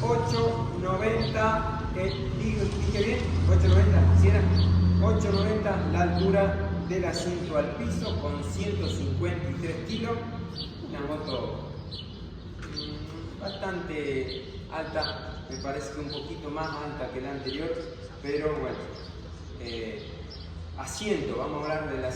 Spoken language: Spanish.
890, ¿dije bien? 890, ¿sí era? 890 la altura del asiento al piso con 153 kilos. Una moto bastante alta, me parece que un poquito más alta que la anterior, pero bueno. Asiento, vamos a hablar del asiento.